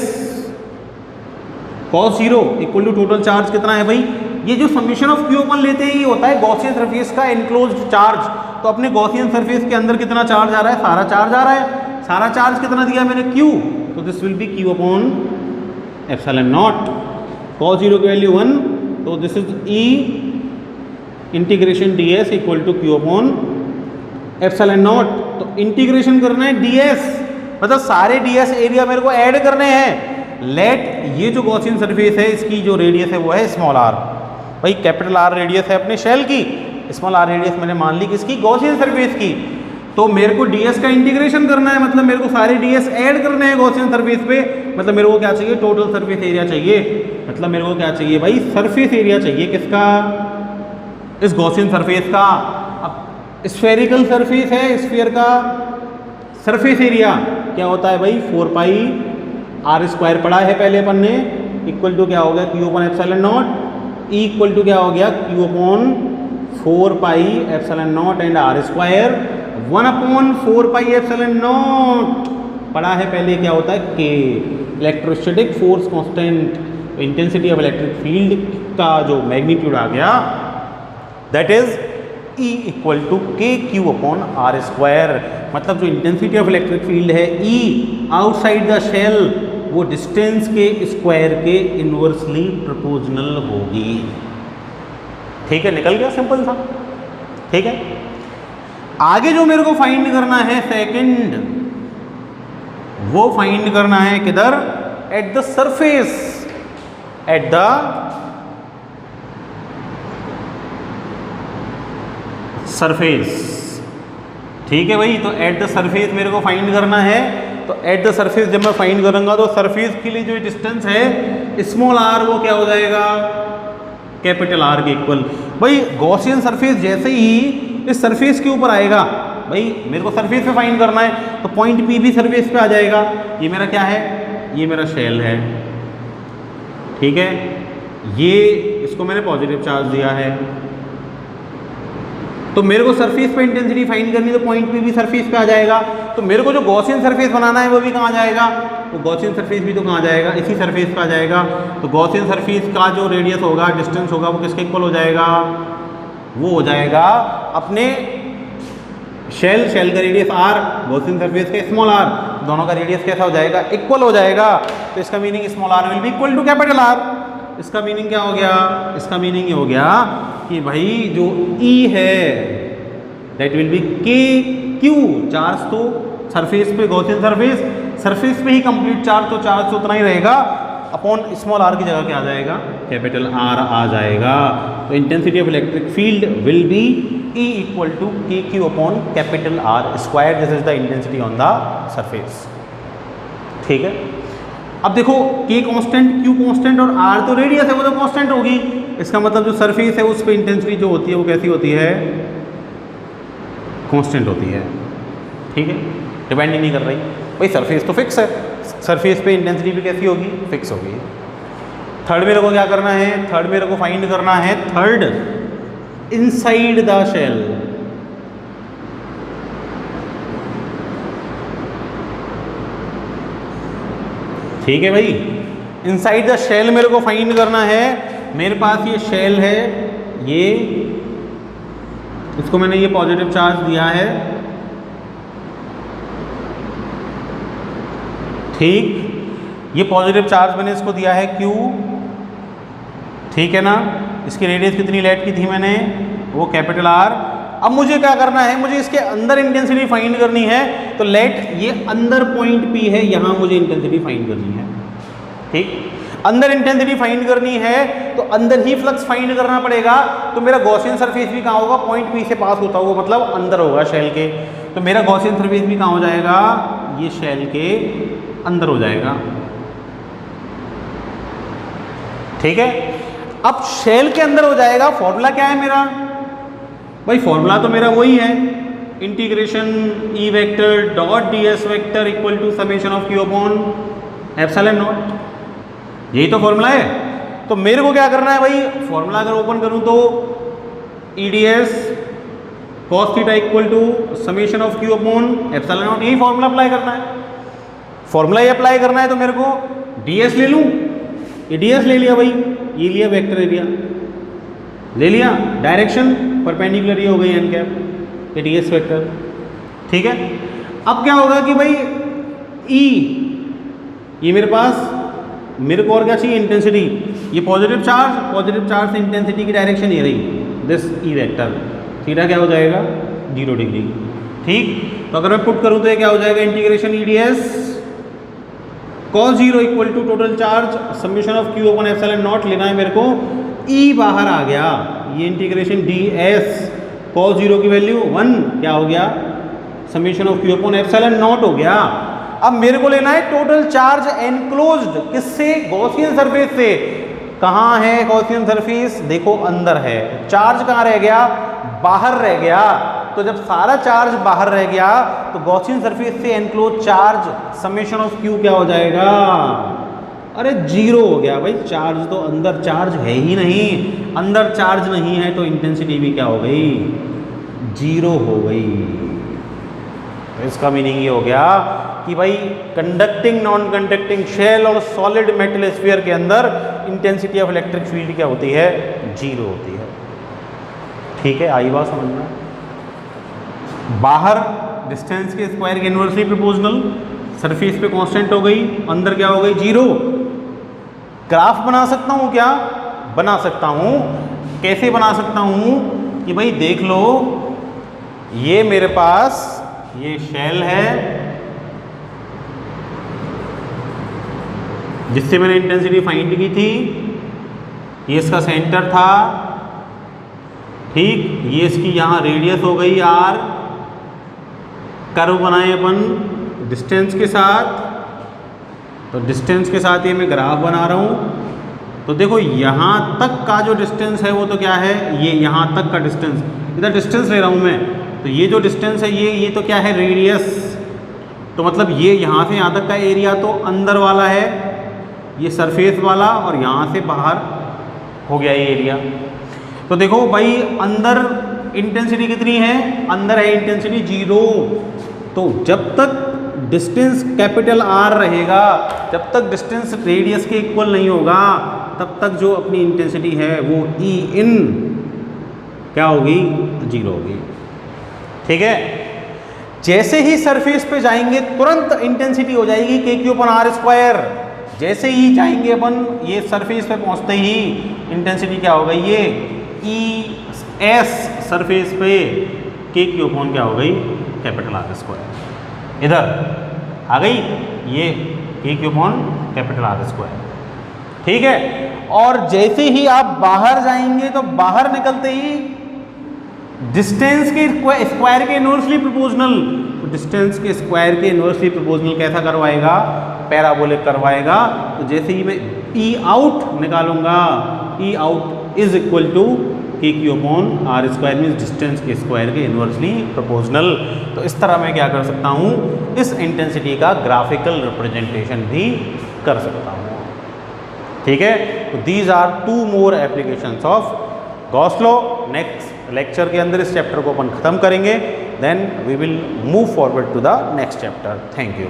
cos 0 equal to total charge कितना है भाई, ये जो समेशन ऑफ क्यू अपन लेते हैं ये होता है गॉसियन सरफेस का एनक्लोज्ड चार्ज। तो अपने गॉसियन सरफेस के अंदर कितना चार्ज आ रहा है, सारा चार्ज आ रहा है। सारा चार्ज कितना दिया मैंने, Q, तो this will be Q upon epsilon naught. cos 0 की वैल्यू 1, तो this is E integration ds equal to Q upon epsilon naught. तो इंटीग्रेशन करना है ds, मतलब सारे ds एरिया मेरे को ऐड करने हैं। लेट ये जो गॉसियन सरफेस है इसकी जो रेडियस है वो है स्मॉल r, भाई कैपिटल R रेडियस है अपने शेल की, स्मॉल r रेडियस मैंने मान ली किसकी, गॉसियन सरफेस की। तो मेरे को ds का इंटीग्रेशन करना है, मतलब मेरे को सारे ds ऐड करने हैं गॉसियन सरफेस पे। मतलब मेरे को क्या चाहिए, टोटल सरफेस एरिया चाहिए। मतलब मेरे को क्या चाहिए भाई, सरफेस एरिया चाहिए किसका, इस गॉसियन सरफेस का। अब स्फेरिकल सरफेस है, स्फीयर का सरफेस एरिया क्या होता है भाई, 4 पाई r स्क्वायर पढ़ा है पहले अपन ने, इक्वल टू क्या हो गया, Q upon epsilon naught. E equal to क्या हो गया, Q upon 4 pi epsilon naught and r square 1 upon 4 pi epsilon naught पढ़ा है पहले, क्या होता है K, electrostatic force constant. Intensity of electric field का जो मैग्नीट्यूड आ गया that is E equal to KQ upon r square. मतलब जो इंटेंसिटी ऑफ इलेक्ट्रिक फील्ड है E आउटसाइड द शेल वो डिस्टेंस के स्क्वायर के इन्वर्सली प्रोपोर्शनल होगी। ठीक है, निकल गया, सिंपल था। ठीक है, आगे जो मेरे को फाइंड करना है सेकंड, वो फाइंड करना है किधर? At the surface, at the surface. ठीक है भाई, तो एट द सरफेस मेरे को फाइंड करना है। तो एट द सरफेस जब मैं फाइंड करूंगा तो सरफेस के लिए जो डिस्टेंस है स्मॉल आर, वो क्या हो जाएगा? कैपिटल आर के इक्वल। भाई गॉसियन सरफेस जैसे ही इस सरफेस के ऊपर आएगा, भाई मेरे को सरफेस पे फाइंड करना है, तो पॉइंट पी भी सरफेस पे आ जाएगा। ये मेरा क्या है? ये मेरा शेल है। ठीक है, ये इसको मैंने पॉजिटिव चार्ज दिया है, तो मेरे को सरफेस पे इंटेंसिटी फाइंड करनी, तो पॉइंट पी भी सरफेस पे आ जाएगा। तो मेरे को जो गॉसियन सरफेस बनाना है वो भी कहाँ जाएगा? तो गॉसियन सरफेस भी तो कहाँ जाएगा? इसी सरफेस पे आ जाएगा। तो गॉसियन सरफेस का जो रेडियस होगा, डिस्टेंस होगा, वो किसके इक्वल हो जाएगा? वो हो जाएगा अपने शेल का रेडियस आर, गॉसियन सरफेस का स्मॉल आर, दोनों का रेडियस कैसा हो जाएगा? इक्वल हो जाएगा। तो इसका meaning small R will be equal to capital R. इसका मीनिंग क्या हो गया? इसका मीनिंग ये हो गया कि भाई जो E है दैट विल बी के क्यू, चार्ज तो सरफेस पे, गॉसियन सरफेस पे ही कंप्लीट चार्ज, तो चार्ज तो उतना ही रहेगा, अपॉन स्मॉल आर की जगह क्या आ जाएगा? कैपिटल आर आ जाएगा। तो intensity of electric field will be E equal to k q upon capital R square. This is the intensity on the surface. ठीक है, अब देखो K कांस्टेंट, Q कांस्टेंट और R तो रेडियस है, वो तो कांस्टेंट होगी। इसका मतलब जो सरफेस है उस पर इंटेंसिटी जो होती है वो कैसी होती है? कांस्टेंट होती है। ठीक है, डिपेंड ही नहीं कर रही। भाई सरफेस तो फिक्स है, सरफेस पे इंटेंसिटी भी कैसी होगी? फिक्स होगी। थर्ड मेरे को क्या करना है? थर्ड मेरे को फाइंड करना है, थर्ड इनसाइड द शेल। ठीक है भाई, इनसाइड द शेल मेरे को फाइंड करना है। मेरे पास ये शेल है, ये इसको मैंने ये पॉजिटिव चार्ज दिया है। ठीक, ये पॉजिटिव चार्ज मैंने इसको दिया है Q। ठीक है ना, इसकी रेडियस कितनी लेट की थी मैंने? वो कैपिटल R। अब मुझे क्या करना है? मुझे इसके अंदर इंटेंसिटी फाइंड करनी है। तो लेट ये अंदर पॉइंट P है, यहां मुझे इंटेंसिटी फाइंड करनी है। ठीक, अंदर इंटेंसिटी फाइंड करनी है तो अंदर ही फ्लक्स फाइंड करना पड़ेगा। तो मेरा गॉसियन सरफेस भी कहाँ होगा? पॉइंट P से पास होता होगा, मतलब अंदर होगा शेल के। तो मेरा गॉसियन सरफेस भी कहाँ हो जाएगा? ये शेल के अंदर हो जाएगा। ठीक है, अब शेल के अंदर हो जाएगा। फॉर्मूला क्या है मेरा? भाई फॉर्मूला तो मेरा वही है, इंटीग्रेशन E वेक्टर डॉट ds vector equal to summation of Q upon epsilon naught. यही तो फॉर्मूला है। तो मेरे को क्या करना है भाई? फॉर्मूला अगर ओपन करूं तो EDS cos theta equal to summation of Q upon epsilon naught, यही फॉर्मूला अप्लाई करना है। फॉर्मूला ये अप्लाई करना है तो मेरे को ds ले लूं, ये ds ले लिया भाई, ये लिया वेक्टर एरिया ले लिया, डायरेक्शन परपेंडिकुलर ये हो गई n कैप, ये ds वेक्टर। ठीक है, अब क्या होगा कि भाई E, ये मेरे पास, मेरे को और क्या चाहिए? इंटेंसिटी। ये पॉजिटिव चार्ज से इंटेंसिटी की डायरेक्शन ये रही, दिस E वेक्टर। थीटा क्या हो जाएगा? 0 डिग्री। ठीक, तो अगर मैं पुट करूं तो ये क्या हो जाएगा? Integration EDS cos 0 equal to total charge summation of Q upon epsilon naught लेना है मेरे को। E बाहर आ गया, ये इंटीग्रेशन ds cos 0 की वैल्यू 1 क्या हो गया? Summation of Q upon epsilon not हो गया। अब मेरे को लेना है टोटल चार्ज एनक्लोज्ड, किससे? गॉसियन सरफेस से। कहाँ है गॉसियन सरफेस? देखो अंदर है। चार्ज कहाँ रह गया? बाहर रह गया। तो जब सारा चार्ज बाहर रह गया तो गॉसियन सरफेस से enclose charge summation of Q क्या हो जाएगा? अरे 0 हो गया भाई। चार्ज तो अंदर, चार्ज है ही नहीं, अंदर चार्ज नहीं है तो इंटेंसिटी भी क्या हो गई? 0 हो गई। तो इसका मीनिंग ये हो गया कि भाई कंडक्टिंग नॉन कंडक्टिंग शेल और सॉलिड मेटल स्फीयर के अंदर इंटेंसिटी ऑफ इलेक्ट्रिक फील्ड क्या होती है? 0 होती है। ठीक है, आई बात समझना। बाहर डिस्टेंस के स्क्वायर के इनवर्सली प्रोपोर्शनल, सरफेस पे कांस्टेंट हो गई, अंदर क्या हो गई, 0। ग्राफ बना सकता हूँ क्या, बना सकता हूँ। कैसे बना सकता हूँ कि भाई देख लो, ये मेरे पास ये शेल है जिससे मैंने इंटेंसिटी फाइंड की थी, ये इसका सेंटर था, ठीक। ये इसकी यहाँ रेडियस हो गई r, कर्व बनाए अपन डिस्टेंस के साथ, तो डिस्टेंस के साथ ये मैं ग्राफ बना रहा हूँ। तो देखो यहाँ तक का जो डिस्टेंस है वो तो क्या है, ये यहाँ तक का डिस्टेंस, इधर डिस्टेंस ले रहा हूँ मैं, तो ये जो डिस्टेंस है ये तो क्या है, रेडियस। तो मतलब ये यहाँ से यहाँ तक का एरिया तो अंदर वाला है, ये सरफेस वाला, और यहाँ से बाहर हो गया ये एरिया। तो देखो भाई अंदर इंटेंसिटी कितनी है, अंदर है इंटेंसिटी 0। तो जब तक डिस्टेंस कैपिटल R रहेगा, जब तक डिस्टेंस रेडियस के इक्वल नहीं होगा, तब तक जो अपनी इंटेंसिटी है वो E in क्या होगी, 0 होगी, ठीक है। जैसे ही सरफेस पे जाएंगे तुरंत इंटेंसिटी हो जाएगी kq/r²। जैसे ही जाएंगे अपन, ये सरफेस पे पहुंचते ही इंटेंसिटी क्या हो गई, ये ES सरफेस पे kq/ क्या हो गई, R²। इधर आ गई ये kq/R², ठीक है। और जैसे ही आप बाहर जाएंगे तो बाहर निकलते ही डिस्टेंस के स्क्वायर के इनवर्सली प्रोपोर्शनल, तो डिस्टेंस के स्क्वायर के इनवर्सली प्रोपोर्शनल कैसा करवाएगा, पैराबोलिक करवाएगा। तो जैसे ही मैं E आउट निकालूंगा, E out is equal to kq/R² means distance के स्क्वायर के इनवर्सली प्रोपोर्शनल। तो इस तरह मैं क्या कर सकता हूँ, इस इंटेंसिटी का ग्राफिकल रिप्रेजेंटेशन भी कर सकता हूँ, ठीक है। तो these are 2 more applications of Gauss law. Next lecture के अंदर इस चैप्टर को अपन खत्म करेंगे, then we will move forward to the next chapter. Thank you.